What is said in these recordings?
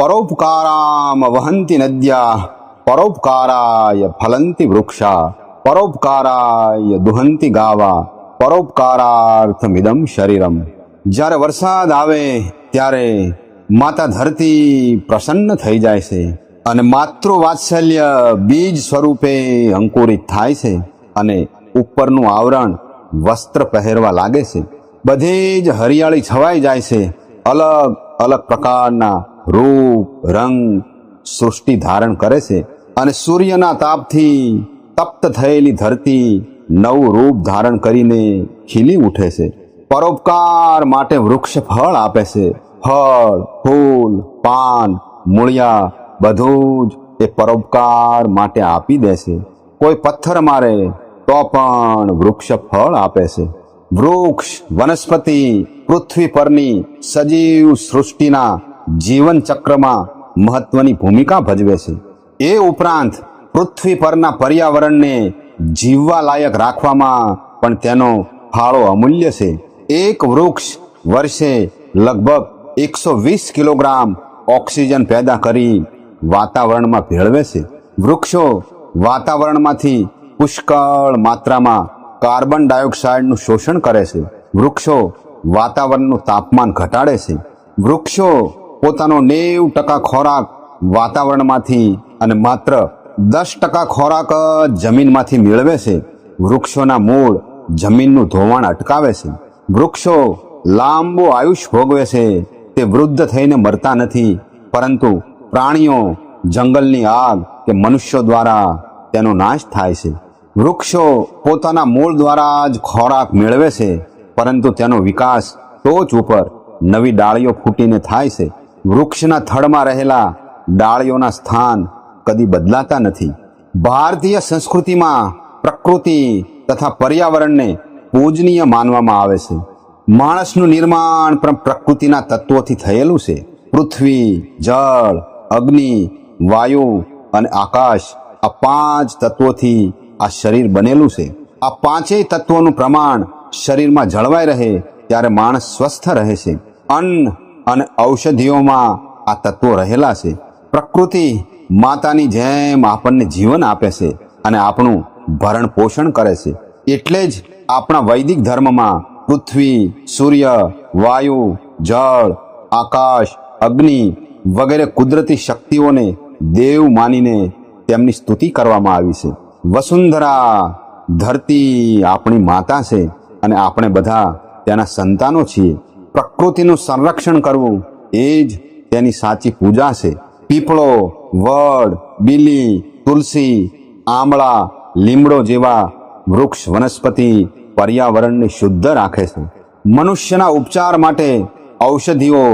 પરોપકારામ વહંતિ નદ્યા પરોપકારાય ફલંતિ વૃક્ષા પરોપકારાય દુહંતિ ગાવા પરોપકારાર્થમિદમ શરીરમ. જ્યારે વરસાદ આવે ત્યારે માતા ધરતી પ્રસન્ન થઈ જાય છે અને માતૃવાત્સલ્ય બીજ સ્વરૂપે અંકુરિત થાય છે અને ઉપરનું આવરણ વસ્ત્ર પહેરવા લાગે છે. બધી જ હરિયાળી છવાઈ જાય છે. અલગ અલગ પ્રકારના રૂપ રંગ સૃષ્ટિ ધારણ કરે છે અને સૂર્યના તાપથી તપ્ત થયેલી ધરતી નવું રૂપ ધારણ કરીને ખીલી ઉઠે છે. પરોપકાર માટે વૃક્ષ ફળ આપે છે. ફળ ફૂલ પાન મૂળિયા બધું જ એ પરોપકાર માટે આપી દે છે. કોઈ પથ્થર મારે તો પણ વૃક્ષ ફળ આપે છે. વૃક્ષ વનસ્પતિ પૃથ્વી પરની સજીવ સૃષ્ટિના જીવન ચક્રમાં મહત્વની ભૂમિકા ભજવે છે. એ ઉપરાંત પૃથ્વી પરના પર્યાવરણને જીવવા લાયક રાખવામાં પણ તેનો ફાળો અમૂલ્ય છે. એક વૃક્ષ વર્ષે લગભગ 120 કિલોગ્રામ ઓક્સિજન પેદા કરી વાતાવરણમાં ભેળવે છે. વૃક્ષો વાતાવરણમાંથી પુષ્કળ માત્રામાં કાર્બન ડાયોક્સાઇડનું શોષણ કરે છે. વૃક્ષો વાતાવરણનું તાપમાન ઘટાડે છે. વૃક્ષો પોતાનો 90% ખોરાક વાતાવરણમાંથી અને માત્ર 10% ખોરાક જમીનમાંથી મેળવે છે. વૃક્ષોના મૂળ જમીનનું ધોવાણ અટકાવે છે. વૃક્ષો લાંબુ આયુષ્ય ભોગવે છે. તે વૃદ્ધ થઈને મરતા નથી, પરંતુ પ્રાણીઓ, જંગલની આગ કે મનુષ્યો દ્વારા તેનો નાશ થાય છે. વૃક્ષો પોતાના મૂળ દ્વારા જ ખોરાક મેળવે છે, પરંતુ તેનો વિકાસ ટોચ ઉપર નવી ડાળીઓ ફૂટીને થાય છે. વૃક્ષના થડમાં રહેલા ડાળીઓના સ્થાન કદી બદલાતા નથી. ભારતીય સંસ્કૃતિમાં પ્રકૃતિ તથા પર્યાવરણને પૂજનીય માનવામાં આવે છે. માણસનું નિર્માણ પણ પ્રકૃતિના તત્વોથી થયેલું છે. પૃથ્વી, જળ, અગ્નિ, વાયુ અને આકાશ, આ 5 તત્વોથી આ શરીર બનેલું છે. આ 5 તત્વોનું પ્રમાણ શરીરમાં જળવાઈ રહે ત્યારે માણસ સ્વસ્થ રહે છે. અન્ન અને ઔષધિઓમાં આ તત્વો રહેલા છે. પ્રકૃતિ માતાની જેમ આપણને જીવન આપે છે અને આપણું ભરણ પોષણ કરે છે. એટલે જ આપણા વૈદિક ધર્મમાં પૃથ્વી, સૂર્ય, વાયુ, જળ, આકાશ, અગ્નિ વગેરે કુદરતી શક્તિઓને દેવ માનીને તેમની સ્તુતિ કરવામાં આવી છે. વસુંધરા, ધરતી આપણી માતા છે અને આપણે બધા તેના સંતાનો છીએ. પ્રકૃતિનું સંરક્ષણ કરવું એ જ તેની સાચી પૂજા છે. પીપળો, વડ, બીલી, તુલસી, આંબળા, લીમડો જેવા વૃક્ષ વનસ્પતિ પર્યાવરણને શુદ્ધ રાખે છે. મનુષ્યના ઉપચાર માટે ઔષધિઓ,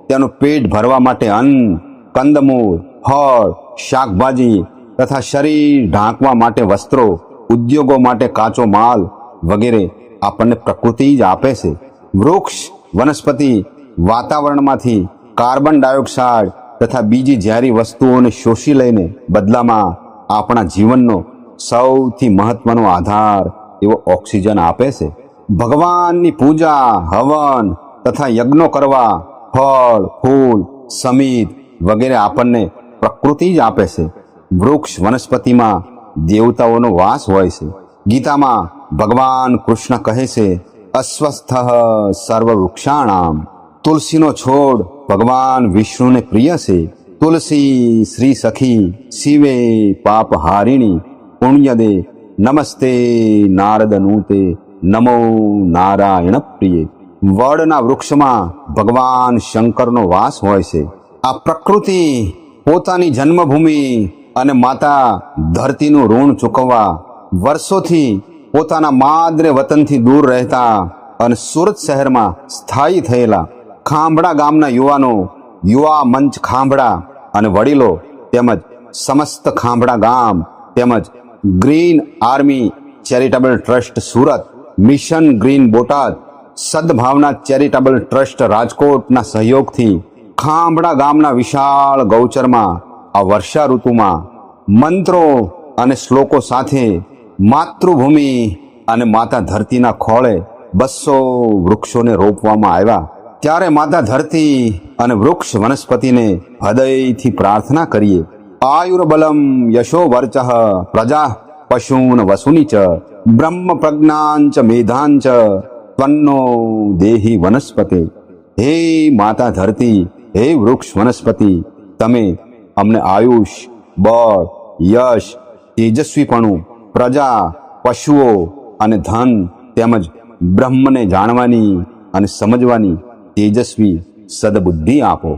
તેનું પેટ ભરવા માટે અન્ન, કંદમૂળ, ફળ, શાકભાજી તથા શરીર ઢાંકવા માટે વસ્ત્રો, ઉદ્યોગો માટે કાચો માલ વગેરે આપણને પ્રકૃતિ જ આપે છે. વૃક્ષ વનસ્પતિ વાતાવરણમાંથી કાર્બન ડાયોક્સાઇડ તથા બીજી ઝેરી વસ્તુઓને શોષી લઈને બદલામાં આપણા જીવનનો સૌથી મહત્વનો આધાર એવો ઓક્સિજન આપે છે. ભગવાનની પૂજા, હવન તથા યજ્ઞો કરવા ફળ, ફૂલ, સમિધ વગેરે આપણને પ્રકૃતિ જ આપે છે. વૃક્ષ વનસ્પતિમાં દેવતાઓનો વાસ હોય છે. ગીતામાં ભગવાન કૃષ્ણ કહે છે, અસ્વસ્થ સર્વ વૃક્ષાણામ. તુલસીનો છોડ ભગવાન વિષ્ણુને પ્રિય છે. તુલસી શ્રી સખી શિવે પાપ હારિણી પુણ્યદે નમસ્તે નારદનૂતે નમો નારાયણ પ્રિયે. વડના વૃક્ષમાં ભગવાન શંકરનો વાસ હોય છે. આ પ્રકૃતિ પોતાની જન્મભૂમિ અને માતા ધરતીનું ઋણ ચૂકવવા વર્ષોથી પોતાના માદરે વતનથી દૂર રહેતા અને સુરત શહેરમાં સ્થાયી થયેલા ખાંભડા ગામના યુવાનો, યુવા મંચ ખાંભડા અને વડીલો તેમજ સમસ્ત ખાંભડા ગામ તેમજ green army charitable trust Surat, mission green Botad, Sadbhavana charitable trust રાજકોટના સહયોગથી ખાંભડા ગામના વિશાળ ગૌચરમાં આ વર્ષા ઋતુમાં મંત્રો અને શ્લોકો સાથે માતૃભૂમિ અને માતા ધરતીના ખોળે 200 વૃક્ષોને રોપવામાં આવ્યા. ત્યારે માતા ધરતી અને વૃક્ષ વનસ્પતિને હૃદયથી પ્રાર્થના કરીએ. આયુર્બલમ યશો વર્ચઃ પ્રજા પશૂન વસુની ચ બ્રહ્મ પ્રજ્ઞાંચ મેધાંચ ત્વન્નો દેહી વનસ્પતે. હે માતા ધરતી, હે વૃક્ષ વનસ્પતિ, તમે અમને આયુષ, બળ, યશ, તેજસ્વીપણું, પ્રજા, પશુઓ અને ધન તેમજ બ્રહ્મને જાણવાની અને સમજવાની તેજસ્વી સદબુદ્ધિ આપો.